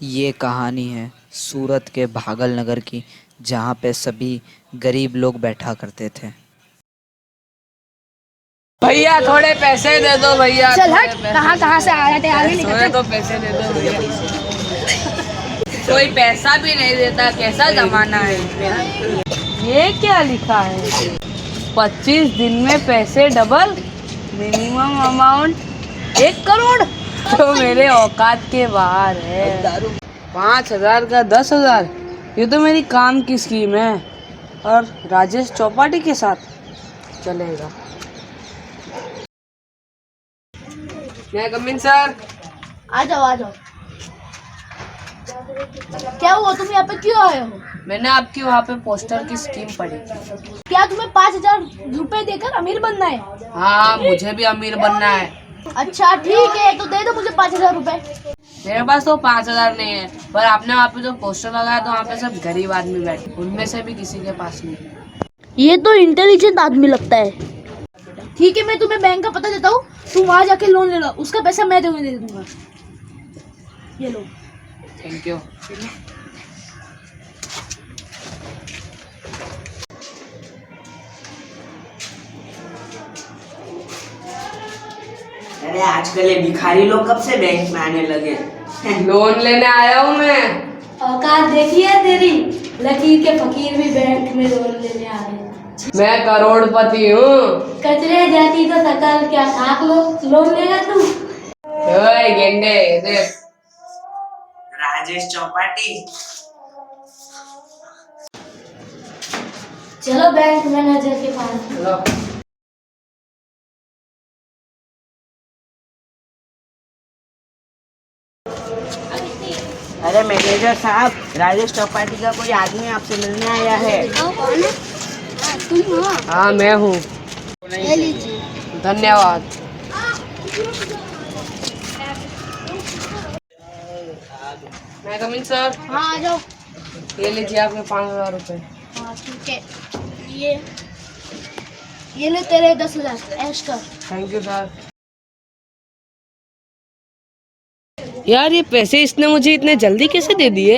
ये कहानी है सूरत के भागल नगर की, जहाँ पे सभी गरीब लोग बैठा करते थे। भैया थोड़े पैसे दे दो भैया। चल हट, कहाँ कहाँ से आ रहे थे, आगे निकल। थोड़े तो पैसे दे दो भैया। कोई पैसा भी नहीं देता, कैसा जमाना है। ये क्या लिखा है? 25 दिन में पैसे डबल, मिनिमम अमाउंट 1 करोड़। तो मेरे औकात के बाहर है। 5,000 का 10,000, ये तो मेरी काम की स्कीम है। और राजेश चौपाटी के साथ चलेगा। मैं कमिंग सर। आ जाओ। क्या हुआ, तुम यहाँ पे क्यों आए हो? मैंने आपकी वहाँ पे पोस्टर की स्कीम पढ़ी। क्या तुम्हें 5,000 रुपए देकर अमीर बनना है? हाँ, मुझे भी अमीर बनना है। अच्छा ठीक है, तो दे दो मुझे 5,000 रुपए। मेरे पास तो 5,000 नहीं है, पर आपने वहाँ पे जो पोस्टर लगाया तो वहाँ पे सब गरीब आदमी बैठे, उनमें से भी किसी के पास नहीं। ये तो इंटेलिजेंट आदमी लगता है। ठीक है, मैं तुम्हें बैंक का पता देता हूँ, तुम वहाँ जाके लोन ले लो, उसका पैसा मैं तुम्हें दे दूंगा। ये लो। Thank you. अरे आजकल ये भिखारी लोग कब से बैंक में आने लगे? लोन लेने आया हूँ मैं। औकात देखी है तेरी, लकीर के फकीर भी बैंक में लोन लेने आ रहे हैं। मैं करोड़पति हूँ। कचरे जाती तो सकल क्या खाक लोन लेगा तू? ओए गेंडे, देख। राजेश चौपाटी। चलो बैंक मैनेजर के पास। चलो। अरे मैनेजर साहब, राजेश चौपाटी का कोई आदमी आपसे मिलने आया है। कौन है? तुम हो? हाँ मैं हूँ। ले लीजिए। धन्यवाद। मैं कमिंग सर। हाँ आ जाओ। ये लीजिए आपके 5,000 रुपए। हाँ ठीक है, ये ले तेरे 10,000, ऐश कर। Thank you sir. यार ये पैसे इसने मुझे इतने जल्दी कैसे दे दिए?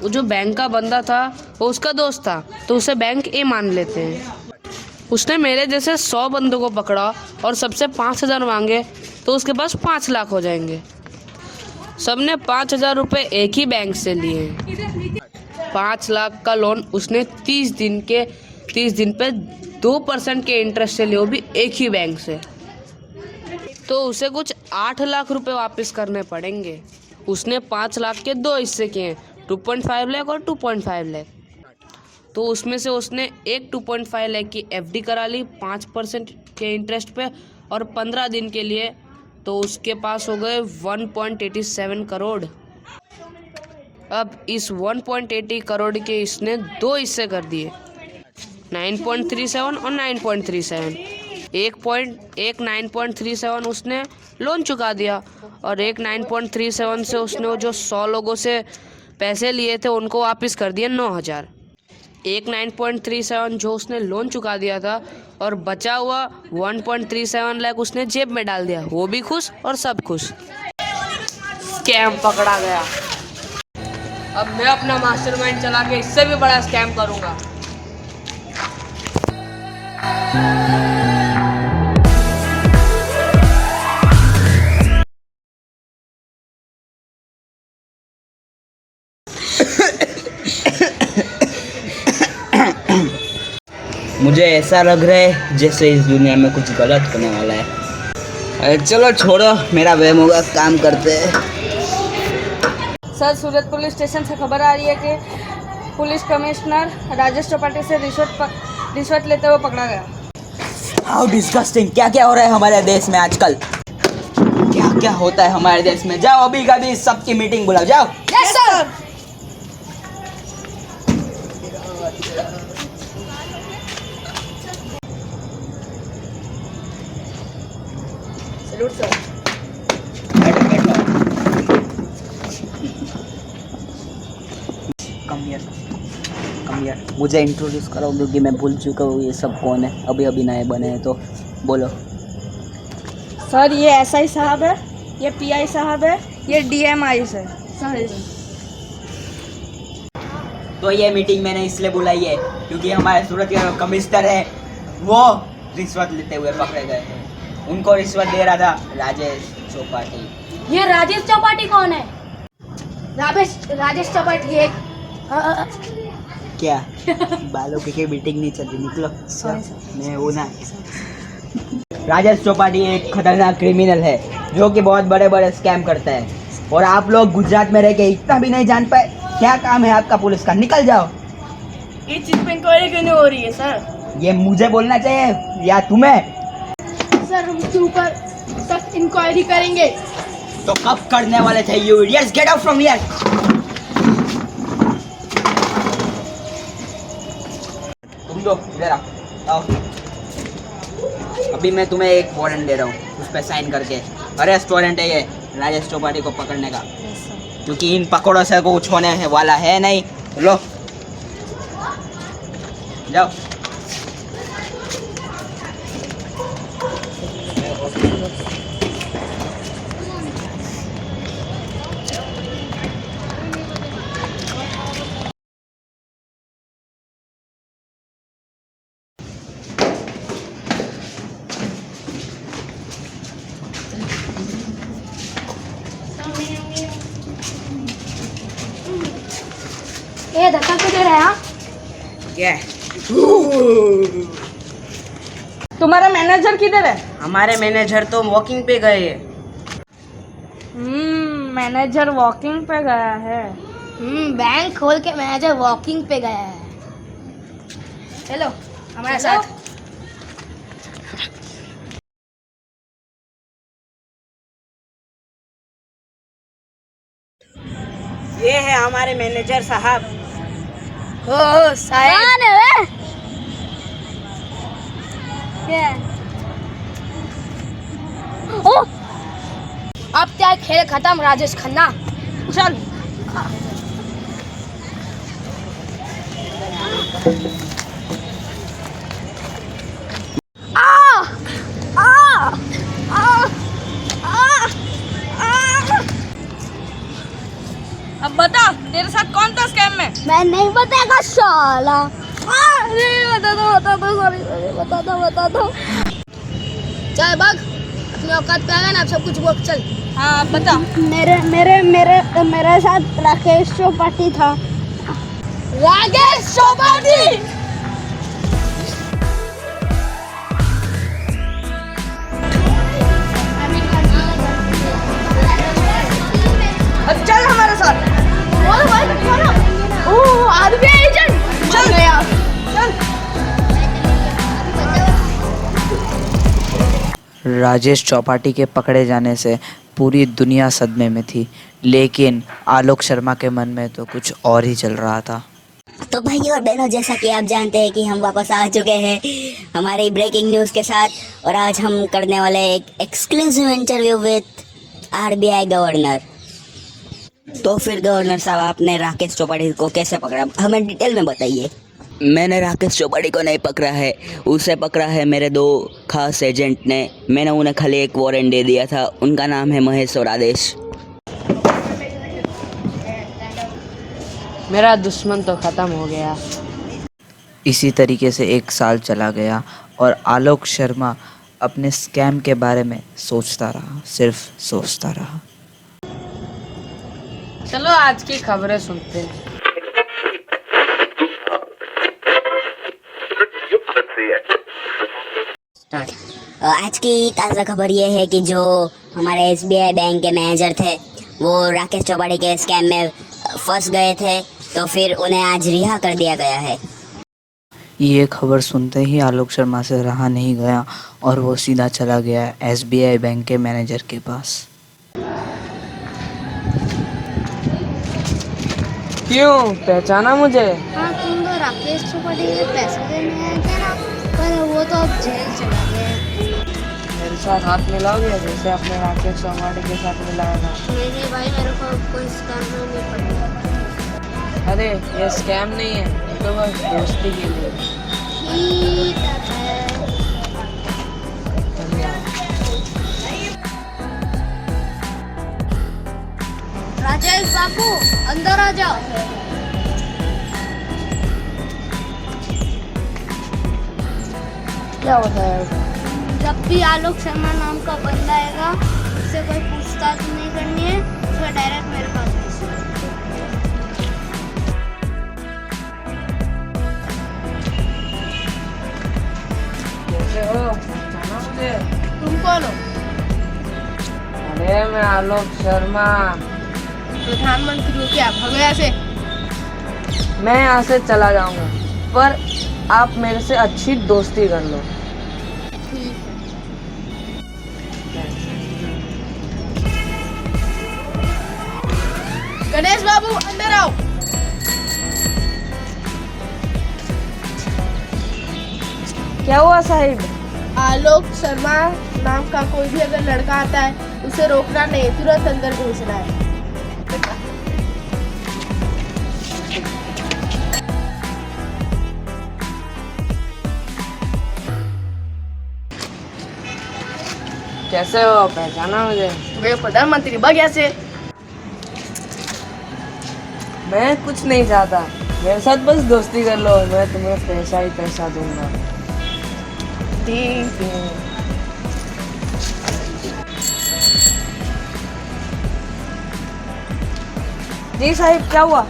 वो जो बैंक का बंदा था वो उसका दोस्त था, तो उसे बैंक ए मान लेते हैं। उसने मेरे जैसे 100 बंदों को पकड़ा और सबसे 5,000 मांगे, तो उसके पास 5 लाख हो जाएंगे। सबने 5,000 रुपये एक ही बैंक से लिए। 5 लाख का लोन उसने 30 दिन पे 2% के इंटरेस्ट से लिए, वो भी एक ही बैंक से। तो उसे कुछ 8 लाख रुपए वापस करने पड़ेंगे। उसने 5 लाख के 2 हिस्से किए, 2.5 लाख और 2.5 लाख। तो उसमें से उसने एक 2.5 लाख की एफडी करा ली 5% के इंटरेस्ट पे, और 15 दिन के लिए। तो उसके पास हो गए 1.87 करोड़। अब इस 1.80 करोड़ के इसने 2 हिस्से कर दिए, 9.37 और 9.37। एक 9.37 उसने लोन चुका दिया, और एक 9.37 से उसने वो जो 100 लोगों से पैसे लिए थे उनको वापस कर दिए 9,000। एक 9.37 जो उसने लोन चुका दिया था, और बचा हुआ 1.37 लाख उसने जेब में डाल दिया। वो भी खुश और सब खुश। स्कैम पकड़ा गया। अब मैं अपना मास्टरमाइंड चला के इससे भी बड़ा स्कैम करूंगा। मुझे ऐसा लग रहा है जैसे इस दुनिया में कुछ गलत होने वाला है। अरे चलो छोड़ो, मेरा वहम होगा, काम करते हैं। सर, सूरत पुलिस स्टेशन से खबर आ रही है कि पुलिस कमिश्नर राजेश चौपाटी से रिश्वत लेते हुए पकड़ा गया। How disgusting! क्या क्या हो रहा है हमारे देश में आजकल? क्या क्या होता है हमारे देश में? जाओ अभी का भी सबकी मीटिंग बुलाओ, जाओ। Yes sir. Salute sir. Come here. मुझे इंट्रोड्यूस करो क्योंकि मैं भूल चुका हूँ ये सब कौन है, अभी अभी नए बने हैं, तो बोलो। सर ये एसआई साहब है, ये पीआई साहब है, ये डीएमआई है। तो ये मीटिंग मैंने इसलिए बुलाई है क्योंकि हमारे सूरत के कमिश्नर है वो रिश्वत लेते हुए पकड़े गए हैं। उनको रिश्वत दे रहा था राजेश चौपाटी। ये राजेश चौपाटी कौन है? राजेश चौपाटी एक क्या बालों की मीटिंग नहीं चल रही, निकलो। मैं वो ना, राजेश चौपाटी एक खतरनाक क्रिमिनल है जो कि बहुत बड़े बड़े स्कैम करता है, और आप लोग गुजरात में रह के इतना भी नहीं जान पाए क्या काम है आपका पुलिस का, निकल जाओ। ये चीज पे इंक्वायरी क्यों नहीं हो रही है सर? ये मुझे बोलना चाहिए या तुम्हें? सर हम इसके ऊपर सख्त इंक्वायरी करेंगे। तो कब करने वाले थे? You idiots, get out from here. तुम दो इधर आओ। अभी मैं तुम्हें एक वारंट दे रहा हूँ, उस पर साइन करके अरेस्ट वारंट है ये राजेश चौपाटी को पकड़ने का, क्योंकि इन पकड़ों से कुछ होने वाला है नहीं। लो जाओ। ये धक्का क्यों दे रहा है? क्या? तुम्हारा मैनेजर किधर है? हमारे मैनेजर तो वॉकिंग पे गए हैं। मैनेजर वॉकिंग पे गया है। बैंक खोल के मैनेजर वॉकिंग पे गया है। चलो हमारे साथ। ये है हमारे मैनेजर साहब। ओ साहब ओ अब क्या खेल खत्म राजेश खन्ना, चल। अब बता तेरे साथ कौन था स्कैम में? मैं नहीं बताएगा साला। बता दो। चल बग, अपनी औकात पे आएगा ना, अब सब कुछ बोल। चल। हाँ बता। मेरे साथ राकेश चौपाटी था। राकेश चौपाटी। चल हमारे साथ। ओह आरबीआई एजेंट चल गया। राजेश चौपाटी के पकड़े जाने से पूरी दुनिया सदमे में थी, लेकिन आलोक शर्मा के मन में तो कुछ और ही चल रहा था। तो भाई और बहनों, जैसा कि आप जानते हैं कि हम वापस आ चुके हैं हमारी ब्रेकिंग न्यूज़ के साथ, और आज हम करने वाले एक exclusive interview with RBI governor. तो फिर गवर्नर साहब, आपने राकेश चौपाटी को कैसे पकड़ा, हमें डिटेल में बताइए। मैंने राकेश चौपाटी को नहीं पकड़ा है, उसे पकड़ा है मेरे दो खास एजेंट ने। मैंने उन्हें खाली एक वारंट दे दिया था, उनका नाम है महेश और आदेश। मेरा दुश्मन तो ख़त्म हो गया। इसी तरीके से 1 साल चला गया और आलोक शर्मा अपने स्कैम के बारे में सोचता रहा, सिर्फ सोचता रहा। चलो आज की खबरें सुनते हैं। आज की ताज़ा खबर ये है कि जो हमारे एसबीआई बैंक के मैनेजर थे वो राकेश चौपाटी के स्कैम में फंस गए थे, तो फिर उन्हें आज रिहा कर दिया गया है। ये खबर सुनते ही आलोक शर्मा से रहा नहीं गया और वो सीधा चला गया एसबीआई बैंक के मैनेजर के पास। क्यों, पहचाना मुझे? हाँ, तुम तो राकेश चौपाटी के पैसे देने आए थे ना, पर वो तो अब जेल चला गया। मेरे साथ हाथ मिलाओगे जैसे अपने राकेश चौपाटी के साथ मिलाया था? नहीं भाई, मेरे को कोई स्कैम नहीं पड़ा। अरे ये स्कैम नहीं है, ये तो बस दोस्ती के लिए है। राजेश बाबू अंदर आ जाओ। क्या होता है? जब भी आलोक शर्मा नाम का बंदा आएगा उससे कोई पूछताछ नहीं करनी है, उसका डायरेक्ट मेरे पास भेजना है। कैसे हो? पहचाना मुझे? तुम कौन हो? अरे मैं आलोक शर्मा। प्रधानमंत्री हो क्या? भागो यहाँ से। मैं यहाँ से चला जाऊंगा, पर आप मेरे से अच्छी दोस्ती कर लो। गणेश बाबू अंदर आओ। क्या हुआ साहिब? आलोक शर्मा नाम का कोई भी अगर लड़का आता है उसे रोकना नहीं, तुरंत अंदर भेजना है। कैसे हो? पहचाना मुझे? वे प्रधानमंत्री भाग यहाँ से। मैं कुछ नहीं चाहता, मेरे साथ बस दोस्ती कर लो, मैं तुम्हें पैसा ही पैसा दूंगा। ठीक है। जी साहिब, क्या हुआ?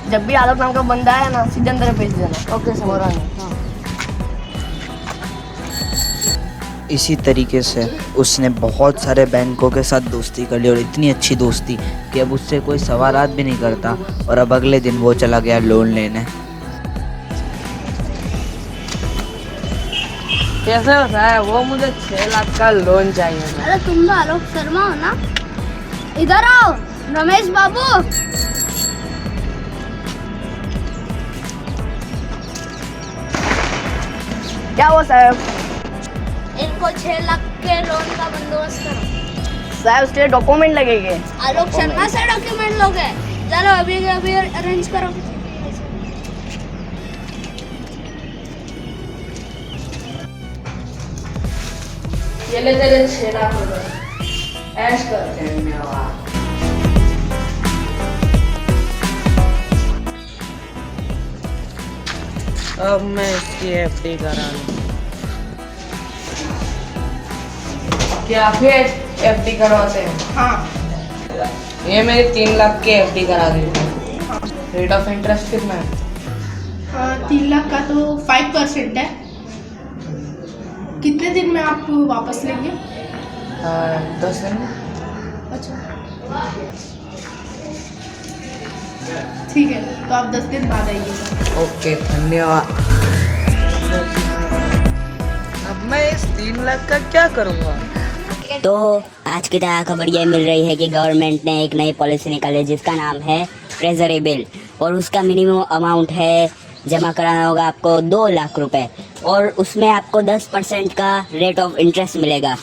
जब भी आलोक नाम का बंदा है ना, सीधे अंदर भेज देना। ओके समझ रहा हूँ। इसी तरीके से उसने बहुत सारे बैंकों के साथ दोस्ती कर ली और इतनी अच्छी दोस्ती कि अब उससे कोई सवालात भी नहीं करता। और अब अगले दिन वो चला गया लोन लेने। कैसे होता है? वो मुझे 6 लाख का लोन चाहिए था। अरे तुम तो आलोक शर्मा हो ना? इधर आओ रमेश बाबू। क्या हुआ साहब? इनको 6 लाख के लोन का बंदोबस्त करो। साहब उसके डॉक्यूमेंट लगेंगे। आलोक शर्मा से डॉक्यूमेंट लोगे? चलो अभी अभी अरेंज करो। ये ले तेरे 6 लाख रुपए, ऐश कर। धन्यवाद। अब मैं इसकी एफडी करा लूं। क्या फिर एफडी करवाते हैं? हाँ ये मेरी 3 लाख की एफडी करा दी। रेट ऑफ इंटरेस्ट कितना है? 3 लाख का तो 5% है। कितने दिन में आप वापस लेंगे? 10 दिन में। अच्छा ठीक है, तो आप 10 दिन बाद आइएगा। ओके धन्यवाद। अब मैं इस 3 लाख का क्या करूँगा? तो आज की ताज़ा खबर ये मिल रही है कि गवर्नमेंट ने एक नई पॉलिसी निकाली है जिसका नाम है ट्रेजरी बिल, और उसका मिनिमम अमाउंट है, जमा कराना होगा आपको 2 लाख रुपए, और उसमें आपको 10% का रेट ऑफ इंटरेस्ट मिलेगा,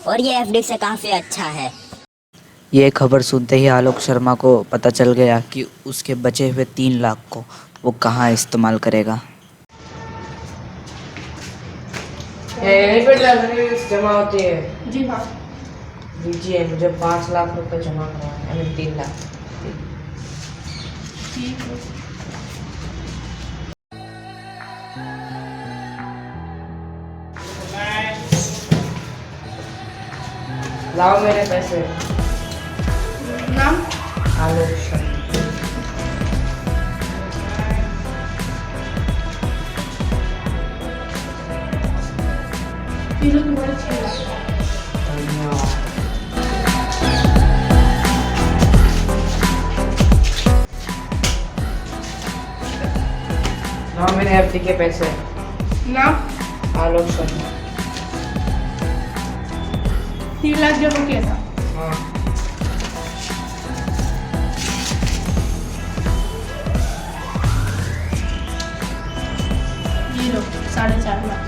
और ये एफडी से काफ़ी अच्छा है। ये खबर सुनते ही आलोक शर्मा को पता चल गया कि उसके बचे हुए 3 लाख को वो कहाँ इस्तेमाल करेगा। यहीं पे ट्रेजरी जमा होती है? जी हाँ। दीजिए, मुझे 5 लाख रुपए जमा करवाए, यानी 3 लाख। ठीक है। लाओ मेरे पैसे। नाम? आलोक शर्मा। फिर तुम्हारे 6 लाख। धन्यवाद। लाओ मेरे एफडी के पैसे। नाम? आलोक शर्मा। 3 लाख जमा किया था। हाँ। ये लो 4.5 लाख।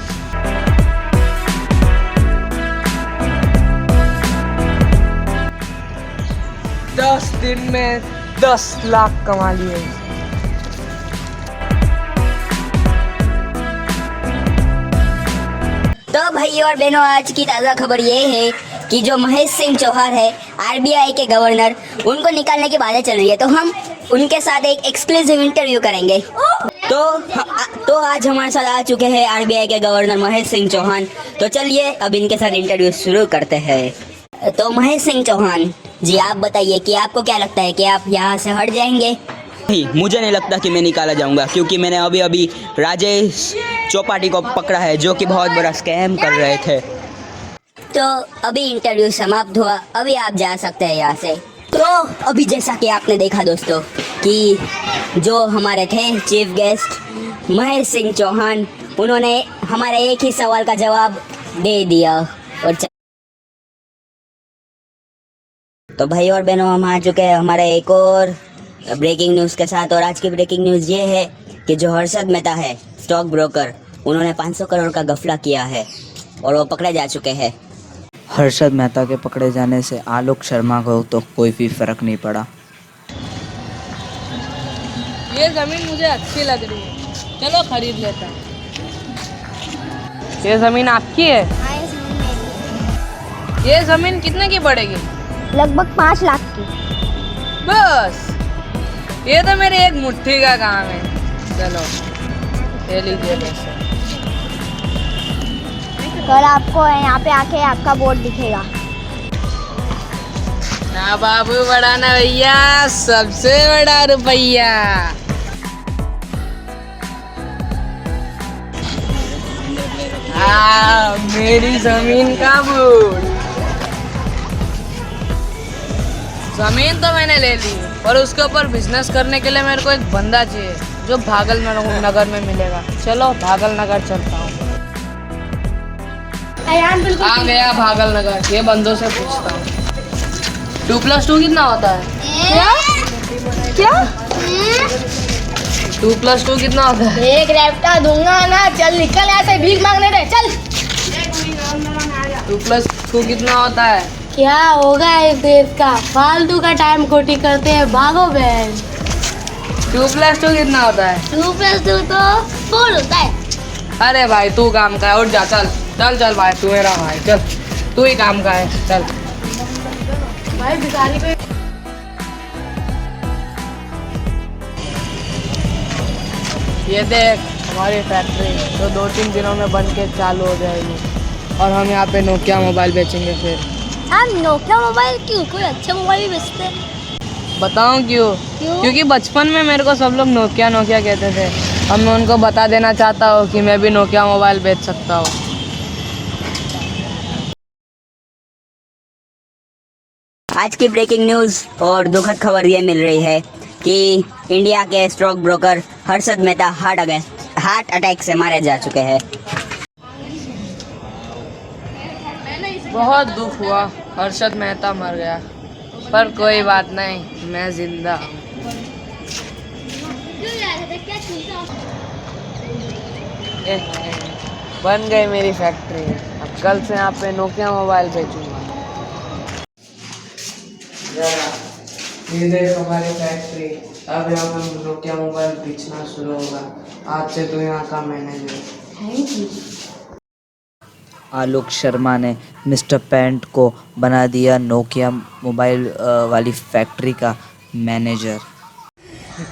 10 दिन में 10 लाख कमा लिए। तो भाई और बहनों, आज की ताज़ा खबर ये है कि जो महेश सिंह चौहान है, आरबीआई के गवर्नर, उनको निकालने की बातें चल रही है। तो हम उनके साथ एक एक्सक्लूसिव इंटरव्यू करेंगे। तो आज हमारे साथ आ चुके हैं आरबीआई के गवर्नर महेश सिंह चौहान। तो चलिए अब इनके साथ इंटरव्यू शुरू करते हैं। तो महेश सिंह चौहान जी, आप बताइए कि आपको क्या लगता है कि आप यहाँ से हट जाएंगे? नहीं, मुझे नहीं लगता कि मैं निकाला जाऊंगा, क्योंकि मैंने अभी राजेश चौपाटी को पकड़ा है, जो कि बहुत बड़ा स्कैम कर रहे थे। तो अभी इंटरव्यू समाप्त हुआ, अभी आप जा सकते हैं यहाँ से। तो अभी जैसा कि आपने देखा दोस्तों कि जो हमारे थे चीफ गेस्ट महेश सिंह चौहान, उन्होंने हमारे एक ही सवाल का जवाब दे दिया। और तो भाई और बहनों, हम आ चुके हैं हमारे एक और ब्रेकिंग न्यूज़ के साथ। और आज की ब्रेकिंग न्यूज़ ये है कि जो हर्षद मेहता है, स्टॉक ब्रोकर, उन्होंने 500 करोड़ का घपला किया है और वो पकड़े जा चुके हैं। हर्षद मेहता के पकड़े जाने से आलोक शर्मा को तो कोई भी फर्क नहीं पड़ा। ये ज़मीन मुझे अच्छी लग रही है, चलो खरीद लेता हूँ। ये ज़मीन आपकी है? ये ज़मीन कितने की पड़ेगी? लगभग 5 लाख की। बस, ये तो मेरे एक मुट्ठी का काम है। चलो ये लीजिए पैसे। कल आपको यहाँ पे आके आपका बोर्ड दिखेगा। ना बाबू बड़ा ना भैया, सबसे बड़ा रुपया। मेरी जमीन का बोर्ड। जमीन तो मैंने ले ली, पर उसके ऊपर बिजनेस करने के लिए मेरे को एक बंदा चाहिए जो भागल नगर में मिलेगा। चलो भागल नगर चलता हूँ। आ गया भागल नगर। ये बंदों से पूछता हूँ 2+2 कितना होता है? क्या? 2+2 कितना होता है? एक रैप्टा दूंगा ना, चल निकल ऐसे भीख मांगने दे, चल। 2+2 कितना होता है? क्या होगा इस देश का? फालतू का टाइम खोटी करते हैं, भागो बहन। 2+2 कितना होता है? 2+2 तो 4 होता है। अरे भाई तू काम का है, उठ जा, चल चल चल भाई, तू मेरा भाई, चल तू ही काम का है, चल भाई भिखारी पे। ये देख हमारी फैक्ट्री तो 2-3 दिनों में बन के चालू हो जाएगी और हम यहाँ पे नोकिया मोबाइल बेचेंगे। फिर हाँ, नोकिया मोबाइल क्यों? कोई अच्छे मोबाइल भी बेचते हैं। बताऊँ क्यों? क्योंकि बचपन में मेरे को सब लोग नोकिया नोकिया कहते थे। अब मैं उनको बता देना चाहता हूँ कि मैं भी नोकिया मोबाइल बेच सकता हूँ। आज की ब्रेकिंग न्यूज़ और दुखद खबर ये मिल रही है कि इंडिया के stock broker Harshad Mehta heart attack से मारे जा चुके हैं। बहुत दुख हुआ, हर्षद मेहता मर गया, पर कोई बात नहीं, मैं जिंदा हूँ। बन गई मेरी फैक्ट्री। अब कल से यहाँ पे नोकिया मोबाइल बेचूंगा। ये देख हमारी फैक्ट्री, अब यहाँ पे नोकिया मोबाइल बेचना शुरू होगा। आज से तो यहाँ का manager. Thank you. Alok Sharma ने मिस्टर पेंट को बना दिया नोकिया मोबाइल वाली फैक्ट्री का मैनेजर।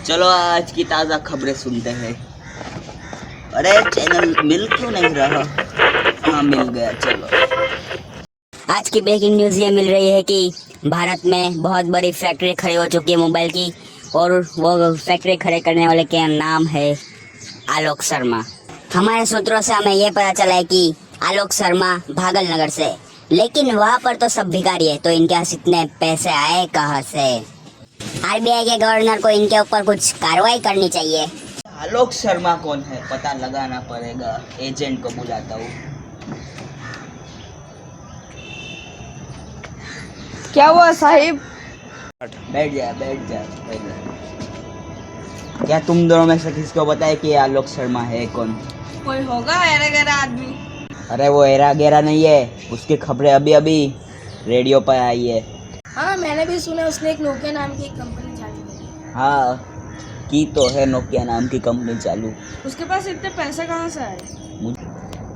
चलो आज की ताज़ा खबरें सुनते हैं। अरे चैनल मिल क्यों नहीं रहा? हाँ मिल गया, चलो। आज की ब्रेकिंग न्यूज़ ये मिल रही है कि भारत में बहुत बड़ी फैक्ट्री खड़ी हो चुकी है मोबाइल की, और वो फैक्ट्री खड़े करने वाले का नाम है आलोक शर्मा। हमारे सूत्रों से हमें ये पता चला है कि आलोक शर्मा भागल नगर से, लेकिन वहाँ पर तो सब भिखारी है, तो इनके पास इतने पैसे आए कहाँ से? आरबीआई के गवर्नर को इनके ऊपर कुछ कार्रवाई करनी चाहिए। आलोक शर्मा कौन है पता लगाना पड़ेगा, एजेंट को बुलाता हूँ। क्या हुआ साहिब? बैठ जा। क्या तुम दोनों में से किसको पता है कि ये आलोक शर्मा है कौन? कोई होगा एरा गैरा आदमी। अरे वो एरा गेरा नहीं है, उसकी खबरें अभी अभी रेडियो पर आई है। हाँ, मैंने भी सुना उसने एक नोकिया नाम की एक कंपनी चालू की। हाँ की तो है नोकिया नाम की कंपनी चालू। उसके पास इतने पैसे कहाँ से आए?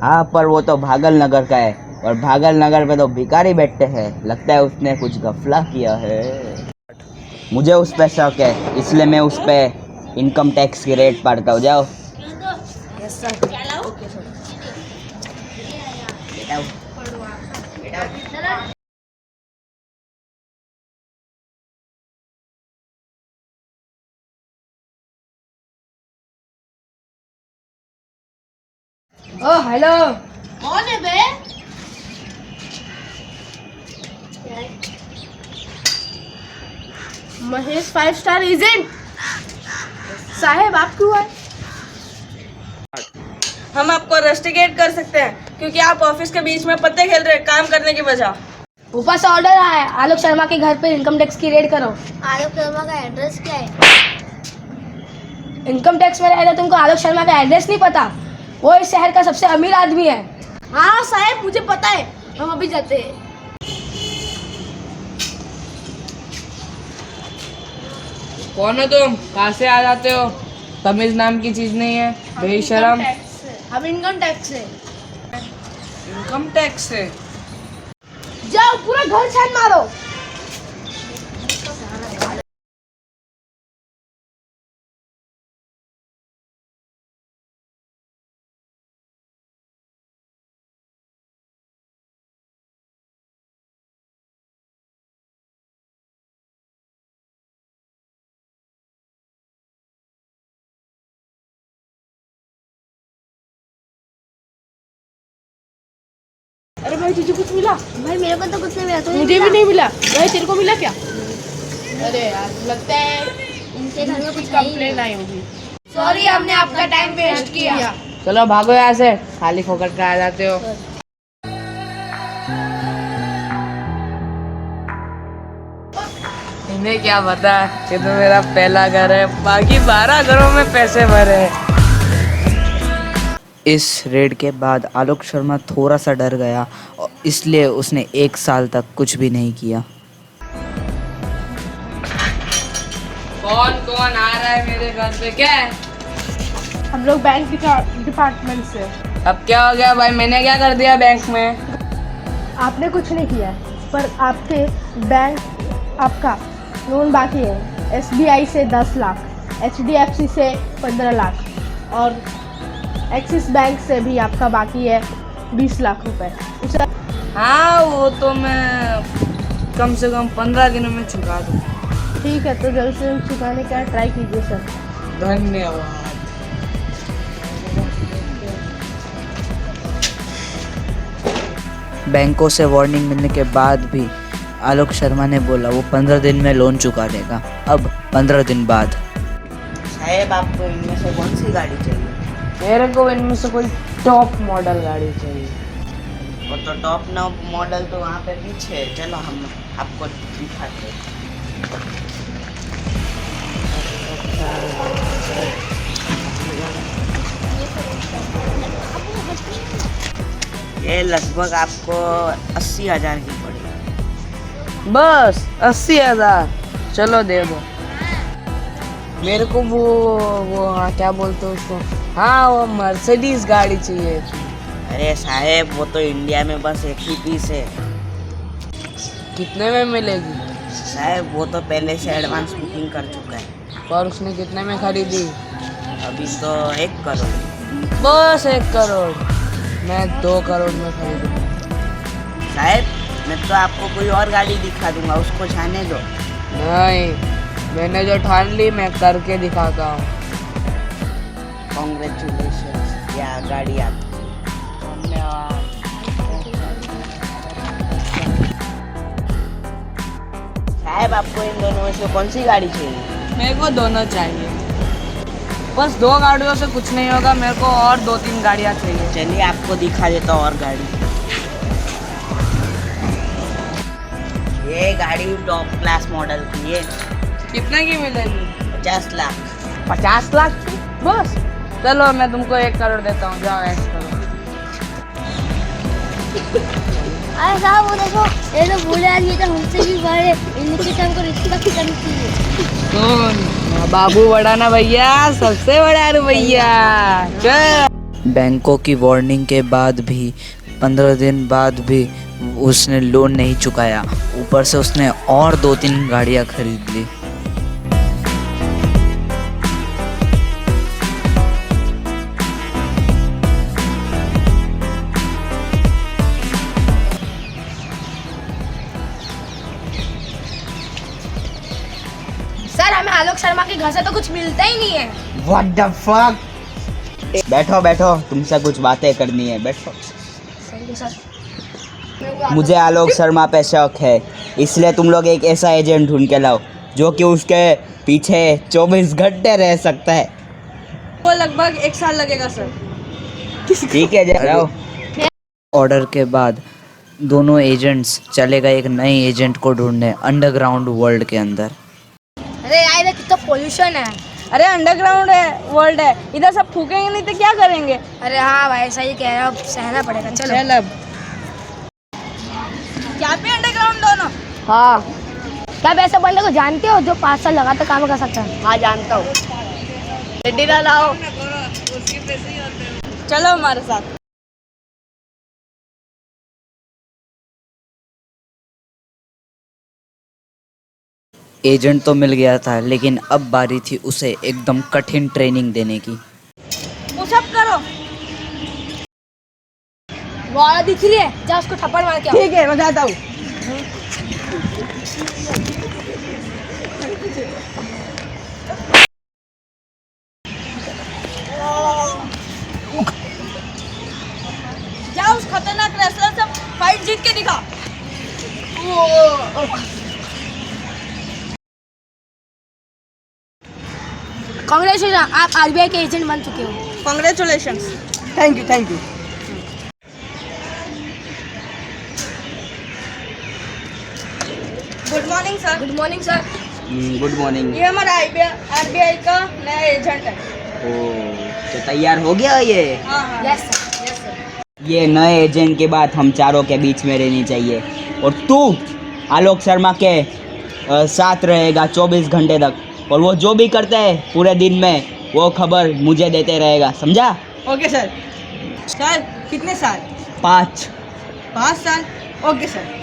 हाँ पर वो तो भागल नगर का है और भागल नगर में तो भिखारी बैठते हैं। लगता है उसने कुछ गफला किया है। मुझे उस पे शक है इसलिए मैं उस पे इनकम टैक्स की रेट पढ़ता हूँ। जाओ ओ हेलो, कौन है बे? महेश 5 स्टार एजेंट साहेब, आप क्यों आए? हम आपको रेस्टिकेट कर सकते हैं क्योंकि आप ऑफिस के बीच में पत्ते खेल रहे हैं काम करने की वजह। ऊपर से ऑर्डर आया है, आलोक शर्मा के घर पे इनकम टैक्स की रेड करो। आलोक शर्मा का एड्रेस क्या है? इनकम टैक्स में रहेगा, तुमको आलोक शर्मा का एड्रेस नहीं पता? वो इस शहर का सबसे अमीर आदमी है। हाँ साहब, मुझे पता है, हम अभी जाते हैं। कौन हो तुम? कहाँ से आ जाते हो? तमीज नाम की चीज नहीं है, बेशरम। हम इनकम टैक्स से। इनकम टैक्स से? जाओ पूरा घर छान मारो। अरे भाई तुझे कुछ मिला? भाई मेरे को तो कुछ नहीं मिला। तुझे मुझे भी नहीं मिला। भाई तेरे को मिला क्या? अरे यार, लगता है इनके घर में कुछ कंप्लेन आई होगी। सॉरी, हमने आपका टाइम वेस्ट किया। चलो भागो यहाँ से, खाली फोकट कर आ जाते हो। इन्हें क्या पता कि तो मेरा पहला घर है, बाकी 12 घरों में पैसे भरे हैं। इस रेड के बाद आलोक शर्मा थोड़ा सा डर गया और इसलिए उसने 1 साल तक कुछ भी नहीं किया। कौन कौन आ रहा है मेरे घर पे? क्या है? हम लोग बैंक डिपार्टमेंट से। अब क्या हो गया भाई? मैंने क्या कर दिया बैंक में? आपने कुछ नहीं किया, पर आपके बैंक आपका लोन बाकी है। SBI से 10 लाख, HDFC से 15 लाख और एक्सिस बैंक से भी आपका बाकी है 20 लाख रुपए। उसे हाँ वो तो मैं कम से कम 15 दिनों में चुका दूँ। ठीक है, तो जल्द से जल्द चुकाने का ट्राई कीजिए सर। धन्यवाद। बैंकों से वार्निंग मिलने के बाद भी आलोक शर्मा ने बोला वो 15 दिन में लोन चुका देगा। अब 15 दिन बाद। साहेब आपको इनमें से कौन सी गाड़ी चाहिए? मेरे को इनमें से कोई टॉप मॉडल गाड़ी चाहिए। वो तो टॉप मॉडल तो वहाँ पे पीछे है, चलो हम आपको दिखाते हैं। ये लगभग आपको 80,000 की पड़ेगी। बस 80,000? चलो दे दो। मेरे को वो हाँ क्या बोलते हो उसको, हाँ वो मर्सिडीज गाड़ी चाहिए। अरे साहेब वो तो इंडिया में बस एक ही पीस है। कितने में मिलेगी? साहब वो तो पहले से एडवांस बुकिंग कर चुका है। और उसने कितने में खरीदी? अभी तो 1 करोड़। बस 1 करोड़? मैं 2 करोड़ में खरीदूंगा। साहब मैं तो आपको कोई और गाड़ी दिखा दूंगा, उसको जाने दो। नहीं, मैंने जो ठान ली मैं करके दिखाता हूँ। कॉन्ग्रेचुलेशन, या गाड़ी आपकी। साहब आपको इन दोनों में से कौन सी गाड़ी चाहिए? मेरे को दोनों चाहिए। बस 2 गाड़ियों से कुछ नहीं होगा, मेरे को और 2-3 गाड़ियाँ चाहिए। चलिए आपको दिखा देता हूँ और गाड़ी। ये गाड़ी टॉप क्लास मॉडल की है। कितने की मिलेगी? 50 लाख। 50 लाख की? बस चलो मैं तुमको 1 करोड़ देता हूँ, जाओ ऐश करो। अरे साहब वो देखो, ये तो भूले यार, ये तो हमसे भी बड़े, इनके तो हमको रिश्ते की करनी चाहिए। सुन, बाबू बड़ा ना भैया, सबसे बड़ा रुपैया। चल। बैंकों की वार्निंग के बाद भी 15 दिन बाद भी उसने लोन नहीं चुकाया, ऊपर से उसने और 2-3 गाड़ियाँ खरीद ली। सर हमें आलोक शर्मा के घर से तो कुछ मिलता ही नहीं है। What the fuck? बैठो बैठो, तुमसे कुछ बातें करनी है, बैठो। मुझे आलोक शर्मा पे शक है, इसलिए तुम लोग एक ऐसा एजेंट ढूंढ के लाओ जो कि उसके पीछे 24 घंटे रह सकता है। वो लगभग 1 साल लगेगा सर। ठीक है, जाओ। ऑर्डर के बाद दोनों एजेंट्स चले गए एक नए एजेंट को ढूंढने अंडरग्राउंड वर्ल्ड के अंदर। अरे यार इधर कितना पोल्यूशन है। अरे अंडरग्राउंड है, वर्ल्ड है, इधर सब फूकेंगे नहीं तो क्या करेंगे। अरे हाँ भाई सही कह रहे हो, अब सहना पड़ेगा। चलो चल अब। क्या पे अंडरग्राउंड दोनों? हाँ क्या आप ऐसे बंदे को जानते हो जो 5 साल लगातार काम कर सकता है? हाँ जानता हूँ। रेडी ना लाओ, चलो हमारे साथ। एजेंट तो मिल गया था, लेकिन अब बारी थी उसे एकदम कठिन ट्रेनिंग देने की। पुशअप करो। वो औरत दिख रही है, जा उसको थप्पड़ मार के आओ। ठीक है, मैं जाता हूँ। जा उस खतरनाक रेसलर से फाइट जीत के दिखा। कांग्रेचुलेशन, आप आरबीआई के एजेंट बन चुके हो। Congratulations. Thank you, thank you. Good morning sir. Good morning sir. Good morning. ये हमारा आरबीआई का नया एजेंट है। ओ, तो तैयार हो गया ये? हाँ हाँ। Yes sir, yes sir. ये नए एजेंट के बाद हम चारों के बीच में रहनी चाहिए, और तू आलोक शर्मा के साथ रहेगा 24 घंटे तक, और वो जो भी करता है पूरे दिन में वो खबर मुझे देते रहेगा, समझा? Okay sir. सर कितने साल? 5 साल। Okay sir.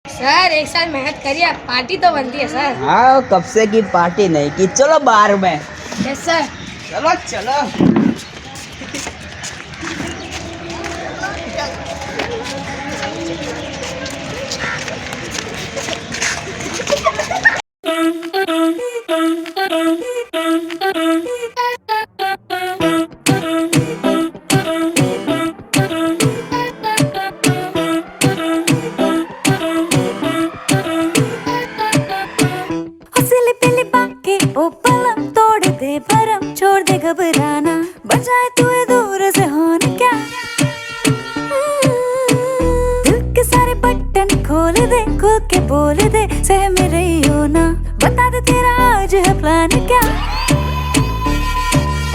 सर 1 साल मेहनत करिए, पार्टी तो बनती है सर। हाँ, कब से की पार्टी नहीं की, चलो बाहर में। Yes sir. चलो चलो। ओ पलम तोड़ दे भरम, छोड़ दे घबराना, बजाए तू दूर से होन क्या। दिल के सारे बटन खोल दे, खुल के बोल दे, सह में रही हो ना, बता दे तेरा आज है प्लान क्या।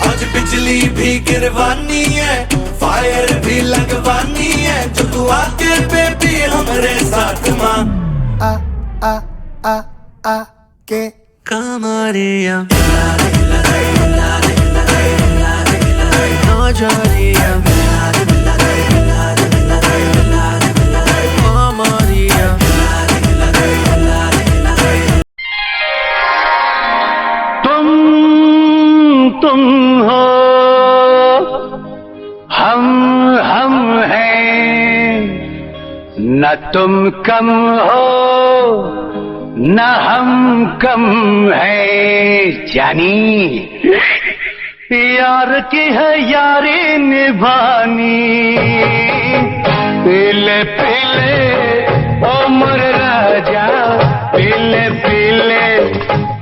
आज बिजली भी गिरवानी है, फायर भी लगवानी है, जो तू आके बेबी हमारे साथ मां आ आ आ आ के कमरिया नौजरिया कमरिया। तुम हो, हम हैं, न तुम कम हो न हम कम है जानी, यार की है यारी निभानी। पीले पीले ओ मोर राजा, पीले पीले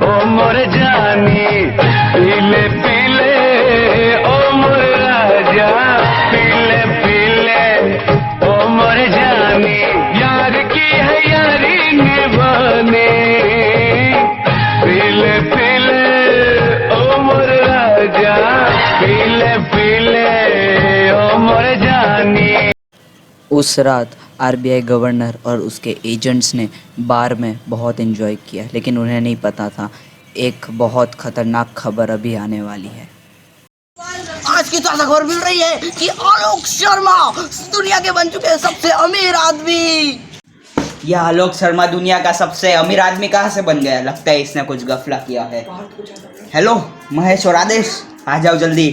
ओ मोर जानी, पीले पीले ओ मोर राजा, पीले पीले ओ मोर जानी, यार की है यारी निभानी। पीले पीले ओ मोर राजा। उस रात आरबीआई गवर्नर और उसके एजेंट्स ने बार में बहुत एंजॉय किया, लेकिन उन्हें नहीं पता था एक बहुत खतरनाक खबर अभी आने वाली है। आज की ताज़ा खबर मिल रही है कि आलोक शर्मा दुनिया के बन चुके हैं सबसे अमीर आदमी। यह आलोक शर्मा दुनिया का सबसे अमीर आदमी कहाँ से बन गया? लगता है इसने कुछ गफला किया है। हेलो महेश और आदेश, आ जाओ जल्दी।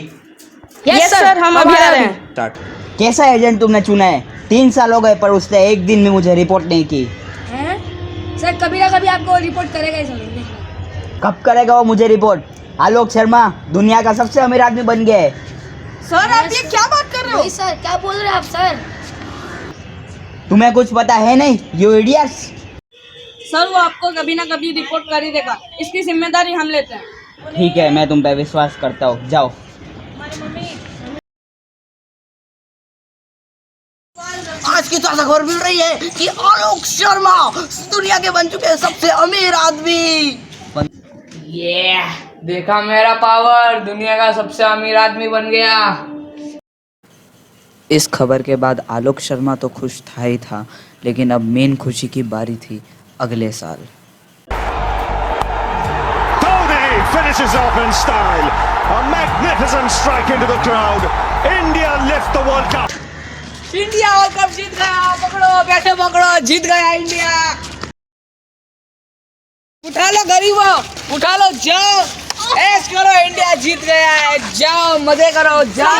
यस सर, हम अभी आ रहे हैं। कैसा एजेंट तुमने चुना है? 3 साल हो गए पर उसने एक दिन में मुझे रिपोर्ट नहीं की। सर कभी ना कभी आपको रिपोर्ट करेगा ही सर। कब करेगा वो मुझे रिपोर्ट? आलोक शर्मा दुनिया का सबसे अमीर आदमी बन गया है। सर आप ये क्या बात कर रहे हो? वही सर, क्या बोल रहे हैं आप सर? तुम्हें कुछ पता है नहीं, यू इडियट्स। सर वो आपको कभी ना कभी रिपोर्ट कर ही देगा, इसकी जिम्मेदारी हम लेते हैं। ठीक है, मैं तुम पे विश्वास करता हूँ, जाओ। आज की ताज़ा खबर मिल रही है कि आलोक शर्मा दुनिया के बन चुके हैं सबसे अमीर आदमी। ये देखा मेरा पावर, दुनिया का सबसे अमीर आदमी बन गया। इस खबर के बाद आलोक शर्मा तो खुश था ही था, लेकिन अब मेन खुशी की बारी थी अगले साल। Dhoni finishes off in style. A magnificent strike into the crowd. India lift the World Cup. India World Cup जीत गया। पकड़ो, बैठे पकड़ो, जीत गया इंडिया। उठा लो गरीबों, उठा लो, जाओ ऐश करो, इंडिया जीत गया है। जाओ मजे करो, जाओ।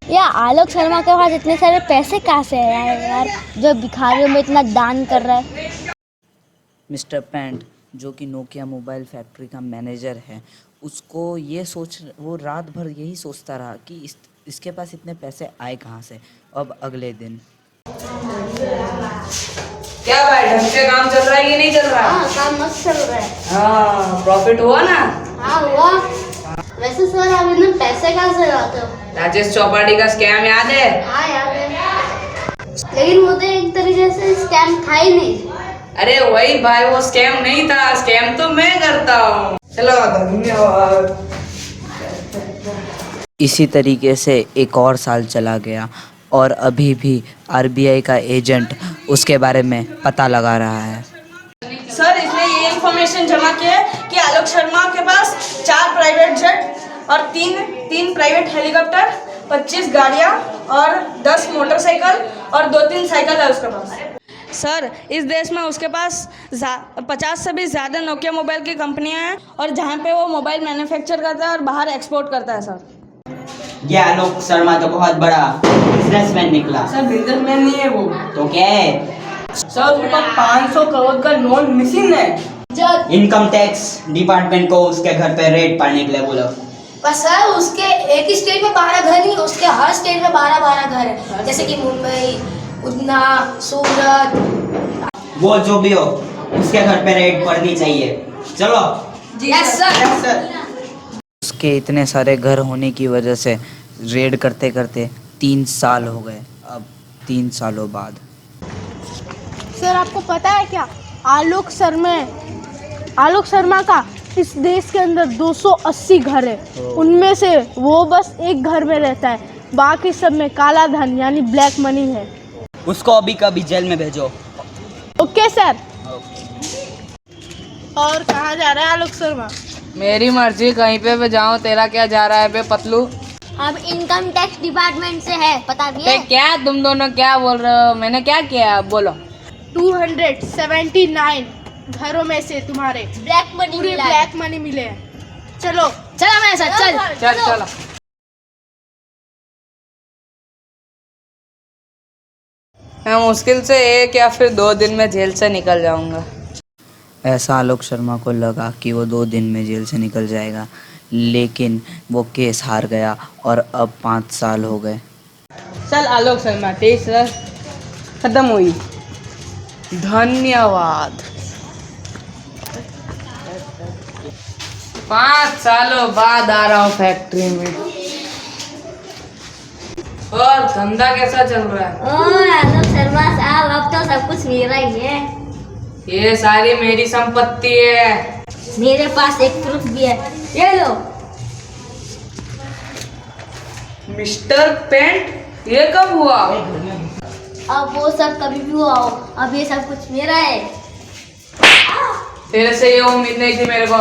यार आलोक शर्मा के पास इतने सारे पैसे कहाँ से है यार, जो भिखारियों में इतना दान कर रहा है। मिस्टर पैंट जो कि नोकिया मोबाइल फैक्ट्री का मैनेजर है, उसको ये वो रात भर यही सोचता रहा कि इसके पास इतने पैसे आए कहाँ से। अब अगले दिन क्या भाई, ढंग से काम चल रहा है कि नहीं चल रहा? हाँ काम मस्त चल रहा है। हाँ, प्रॉफिट हुआ ना? हाँ हुआ। वैसे सर आप इतने पैसे कहाँ से लाते हो? राजेश चौपाटी का स्कैम याद है? हाँ याद है, लेकिन वो तो एक तरीके से स्कैम था ही नहीं। अरे वही भाई, वो स्कैम नहीं था, स्कैम तो मैं करता हूँ। चलो धन्यवाद। इसी तरीके से एक और साल चला गया और अभी भी आरबीआई का एजेंट उसके बारे में पता लगा रहा है। सर इसने ये इन्फॉर्मेशन जमा की है कि आलोक शर्मा के पास 4 प्राइवेट जेट और 3 प्राइवेट हेलीकॉप्टर, 25 गाड़ियाँ और 10 मोटरसाइकिल और 2-3 साइकिल है उसके पास। सर इस देश में उसके पास 50 से भी ज़्यादा नोकिया मोबाइल की कंपनियां हैं और जहाँ पे वो मोबाइल मैन्युफैक्चर करता है और बाहर एक्सपोर्ट करता है। सर ये आलोक शर्मा तो बहुत बड़ा बिजनेसमैन निकला। सर बिजनेसमैन नहीं है वो तो क्या है? सर उनका 500 करोड़ का लोन मिसिंग है। इनकम टैक्स डिपार्टमेंट को उसके घर पे रेड पाने के लिए बोलो। पर सर उसके एक ही स्टेट में 12 घर नहीं, उसके हर स्टेट में 12 घर है, जैसे कि मुंबई, उतना, सूरत। वो जो भी हो, उसके घर पे रेड पड़नी चाहिए। चलो। Yes sir. उसके इतने सारे घर होने की वजह से रेड करते करते 3 साल हो गए। अब 3 सालों बाद सर आपको पता है क्या, आलोक शर्मा का इस देश के अंदर 280 घर है, उनमें से वो बस एक घर में रहता है, बाकी सब में काला धन यानी ब्लैक मनी है। उसको अभी कभी जेल में भेजो। Okay sir. और कहाँ जा रहा है आलोक शर्मा? मेरी मर्जी, कहीं पे जाऊँ, तेरा क्या जा रहा है बे पतलू? अब इनकम टैक्स डिपार्टमेंट से है, पता भी है? क्या तुम दोनों क्या बोल रहे हो? मैंने क्या किया, बोलो। 279 घरों में से तुम्हारे ब्लैक मनी पूरे मिला है। ब्लैक मनी मिले हैं। चलो चलो मेरे साथ, चल चलो। मैं मुश्किल से 1 या फिर 2 दिन में जेल से निकल जाऊंगा। ऐसा आलोक शर्मा को लगा कि वो 2 दिन में जेल से निकल जाएगा, लेकिन वो केस हार गया और अब 5 साल हो गए। चल आलोक शर्मा, तेज खत्म हुई। धन्यवाद। 5 सालों बाद आ रहा हूँ फैक्ट्री में। और धंधा कैसा चल रहा है? आलोक शर्मा साहब, अब तो सब कुछ मेरा ही है। ये सारी मेरी संपत्ति है। मेरे पास एक प्रूफ भी है, ये लो। मिस्टर पेंट, ये कब हुआ? अब वो सब कभी भी हुआ हो, अब ये सब कुछ मेरा है। तेरे से ये उम्मीद नहीं थी मेरे को।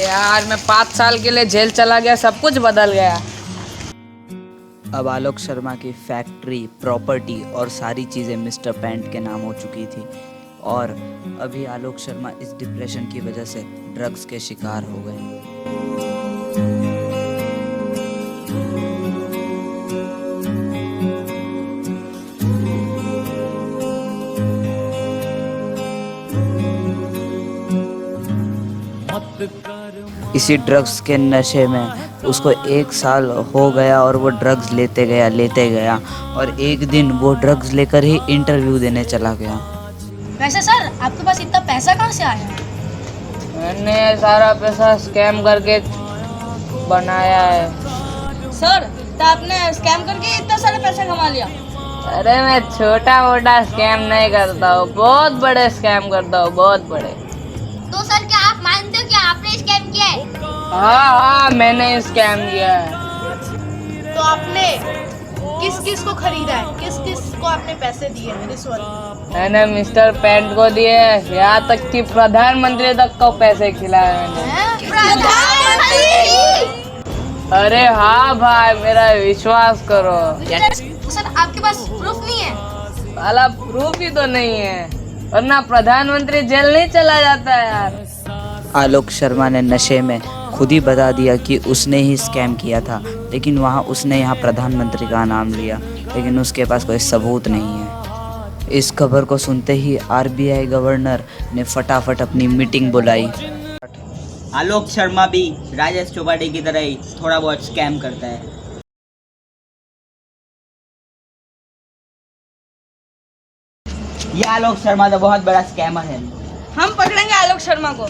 यार मैं 5 साल के लिए जेल चला गया, सब कुछ बदल गया। अब आलोक शर्मा की फैक्ट्री, प्रॉपर्टी और सारी चीज़ें मिस्टर पेंट के नाम हो चुकी थी और अभी आलोक शर्मा इस डिप्रेशन की वजह से ड्रग्स के शिकार हो गए। इसी ड्रग्स के नशे में उसको 1 साल हो गया और वो ड्रग्स लेते गया और एक दिन वो ड्रग्स लेकर ही इंटरव्यू देने चला गया। वैसे सर, आपके पास इतना पैसा कहाँ से आया? मैंने सारा पैसा स्कैम करके बनाया है। सर, तो आपने स्कैम करके इतना सारा पैसा कमा लिया? अरे मैं छोटा मोटा स्कैम नहीं करता हूँ, बहुत बड़े स्कैम करता हूँ, बहुत बड़े। तो सर क्या आप मानते हो कि आपने स्कैम किया है? हाँ, मैंने स्कैम किया है। तो आपने किस किस को खरीदा है, किस किस को आपने पैसे दिए हैं रिश्वत? मैंने मिस्टर पेंट को दिए, यहाँ तक कि प्रधानमंत्री तक को पैसे खिलाए मैंने। प्रधानमंत्री? अरे हाँ भाई, मेरा विश्वास करो। तो सर आपके पास प्रूफ नहीं है? साला प्रूफ ही तो नहीं है, वरना प्रधानमंत्री जेल नहीं चला जाता यार। आलोक शर्मा ने नशे में खुद ही बता दिया कि उसने ही स्कैम किया था, लेकिन वहाँ उसने यहाँ प्रधानमंत्री का नाम लिया, लेकिन उसके पास कोई सबूत नहीं है। इस खबर को सुनते ही आरबीआई गवर्नर ने फटाफट अपनी मीटिंग बुलाई। आलोक शर्मा भी राजेश चौपाटी की तरह ही थोड़ा बहुत स्कैम करता है। ये आलोक शर्मा तो बहुत बड़ा स्कैमर है। हम पकड़ेंगे आलोक शर्मा को।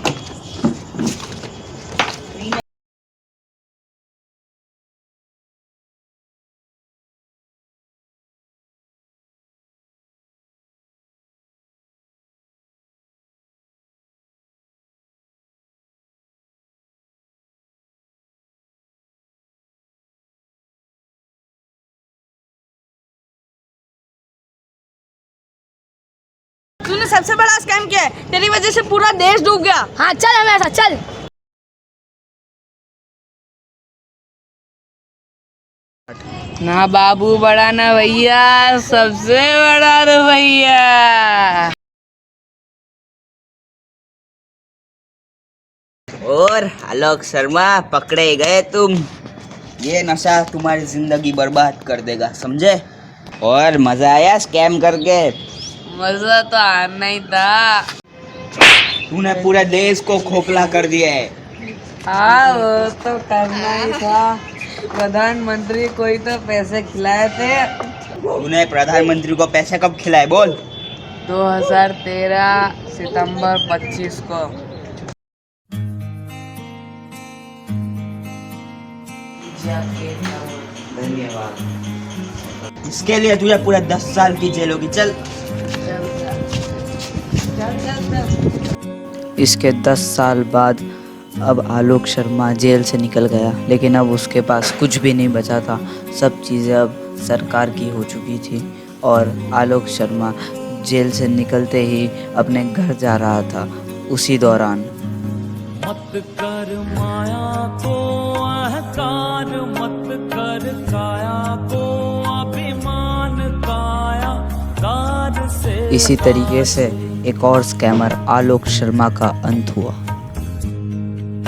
तूने सबसे बड़ा स्कैम किया है, तेरी वजह से पूरा देश डूब गया। हाँ चल हमेशा चल। ना बाबू बड़ा ना भैया, सबसे बड़ा रुपैया। और आलोक शर्मा पकड़े गए तुम। ये नशा तुम्हारी जिंदगी बर्बाद कर देगा, समझे? और मजा आया स्कैम करके? मजा तो आना ही था। तूने पूरे देश को खोखला कर दिया है। हाँ, वो तो करना ही था। प्रधानमंत्री को ही तो पैसे खिलाए थे। तूने प्रधानमंत्री को पैसे कब खिलाए, बोल? 2013 सितंबर 25 को। धन्यवाद। इसके लिए तुझे पूरा 10 साल की जेल होगी। चल। इसके 10 साल बाद अब आलोक शर्मा जेल से निकल गया, लेकिन अब उसके पास कुछ भी नहीं बचा था। सब चीज़ें अब सरकार की हो चुकी थी और आलोक शर्मा जेल से निकलते ही अपने घर जा रहा था। उसी दौरान मत कर माया को अहंकार, मत कर काया को अभिमान, काया कार से। इसी तरीके से एक और स्कैमर आलोक शर्मा का अंत हुआ।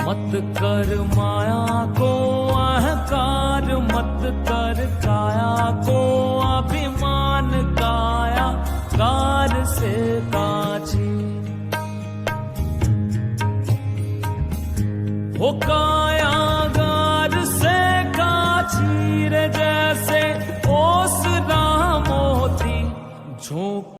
मत कर माया को अहंकार, मत कर काया को अभिमान, काया कार से काची। हो कायागार से काची रे, जैसे ओस ना मोती झोंक।